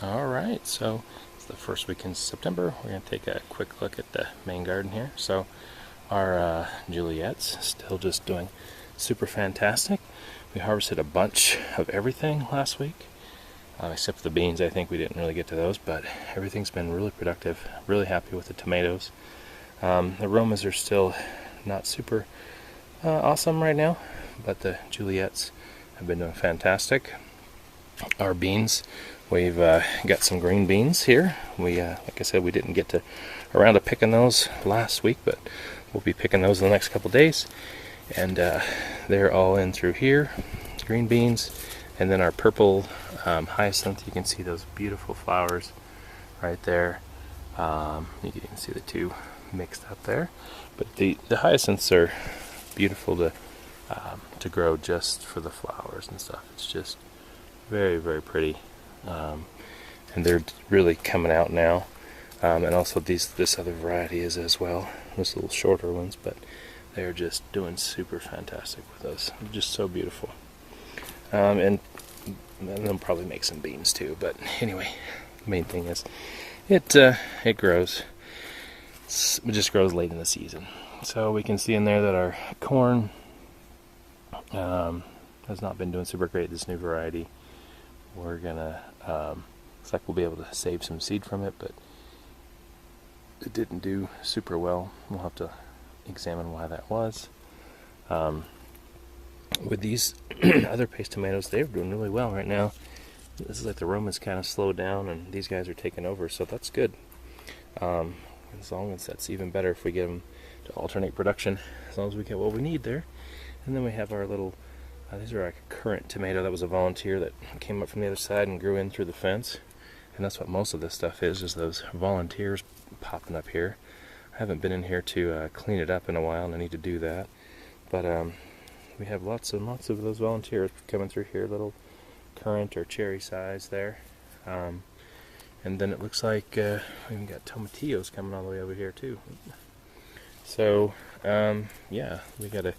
Alright, so it's the first week in September. We're going to take a quick look at the main garden here. So our Juliette's still just doing super fantastic. We harvested a bunch of everything last week, except for the beans. I think we didn't really get to those, but everything's been really productive. Really happy with the tomatoes. The aromas are still not super awesome right now, but the Juliette's have been doing fantastic. Our beans, we've got some green beans here. We, like I said, we didn't get around to picking those last week, but we'll be picking those in the next couple days. And they're all in through here, green beans, and then our purple hyacinth. You can see those beautiful flowers right there. You can see the two mixed up there, but the hyacinths are beautiful to grow just for the flowers and stuff. It's just very, very pretty, and they're really coming out now. And also this other variety is as well. Those little shorter ones, but they're just doing super fantastic with those. They're just so beautiful. And they'll probably make some beans too. But anyway, the main thing is it grows. It just grows late in the season. So we can see in there that our corn has not been doing super great. This new variety. We're gonna, looks like we'll be able to save some seed from it, but it didn't do super well. We'll have to examine why that was. With these other paste tomatoes, they're doing really well right now. This is like the aroma's kind of slowed down, and these guys are taking over, so that's good. As long as that's even better if we get them to alternate production, as long as we get what we need there. And then we have our little. These are like a currant tomato that was a volunteer that came up from the other side and grew in through the fence. And that's what most of this stuff is those volunteers popping up here. I haven't been in here to clean it up in a while, and I need to do that. But we have lots and lots of those volunteers coming through here, little currant or cherry size there. And then it looks like we even got tomatillos coming all the way over here too. So yeah, we gotta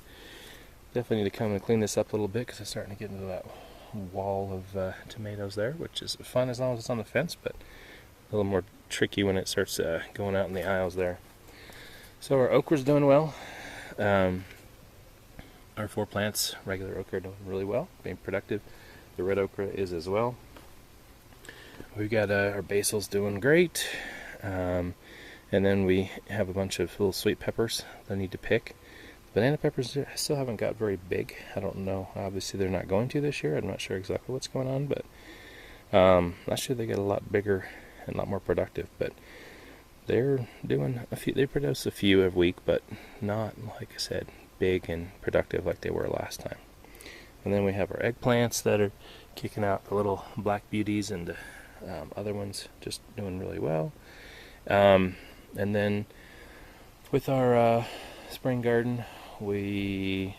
definitely need to come and clean this up a little bit because it's starting to get into that wall of tomatoes there, which is fun as long as it's on the fence, but a little more tricky when it starts going out in the aisles there. So our okra's doing well. Our 4 plants, regular okra, are doing really well, being productive. The red okra is as well. We've got our basil's doing great. And then we have a bunch of little sweet peppers that I need to pick. Banana peppers still haven't got very big. I don't know. Obviously, they're not going to this year. I'm not sure exactly what's going on, but last year they got a lot bigger and a lot more productive. But they're doing a few. They produce a few a week, but not, like I said, big and productive like they were last time. And then we have our eggplants that are kicking out the little black beauties, and other ones just doing really well. And then with our spring garden, we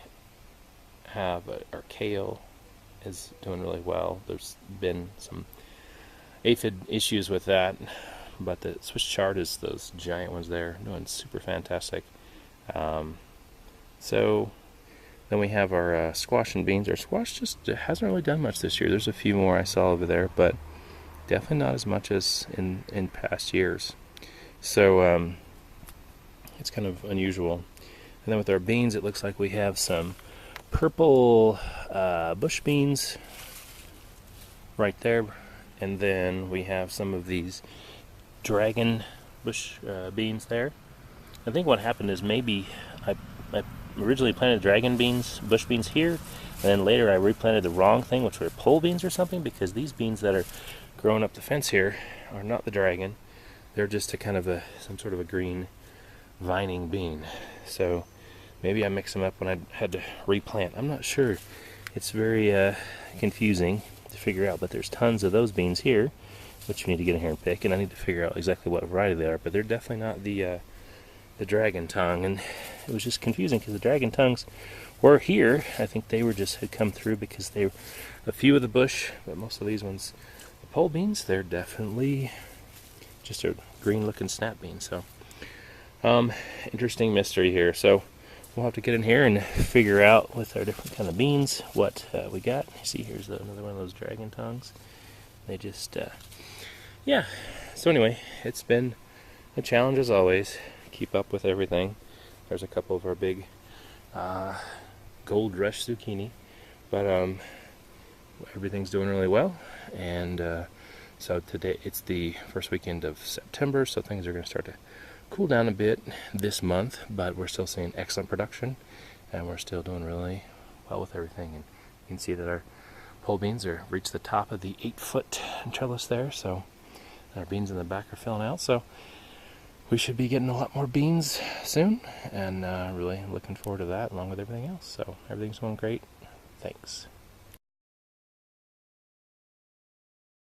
have our kale is doing really well. There's been some aphid issues with that, but the Swiss chard is those giant ones there, doing super fantastic. So then we have our squash and beans. Our squash just hasn't really done much this year. There's a few more I saw over there, but definitely not as much as in past years. So it's kind of unusual. And then with our beans, it looks like we have some purple bush beans right there. And then we have some of these dragon bush beans there. I think what happened is maybe I originally planted dragon beans, bush beans here, and then later I replanted the wrong thing, which were pole beans or something, because these beans that are growing up the fence here are not the dragon. They're just a kind of some sort of a green vining bean. So maybe I mixed them up when I had to replant. I'm not sure. It's very confusing to figure out, but there's tons of those beans here, which you need to get in here and pick, and I need to figure out exactly what variety they are, but they're definitely not the dragon tongue. And it was just confusing because the dragon tongues were here. I think they had come through because they were a few of the bush, but most of these ones, the pole beans, they're definitely just a green looking snap bean. So interesting mystery here. So we'll have to get in here and figure out with our different kind of beans what we got. See, here's another one of those dragon tongues. They just yeah, so anyway, it's been a challenge as always. Keep up with everything. There's a couple of our big gold rush zucchini, but everything's doing really well. And so today it's the first weekend of September, so things are going to start to cool down a bit this month, but we're still seeing excellent production, and we're still doing really well with everything. And you can see that our pole beans are reached the top of the 8-foot trellis there, so our beans in the back are filling out. So we should be getting a lot more beans soon, and really looking forward to that along with everything else. So everything's going great. Thanks.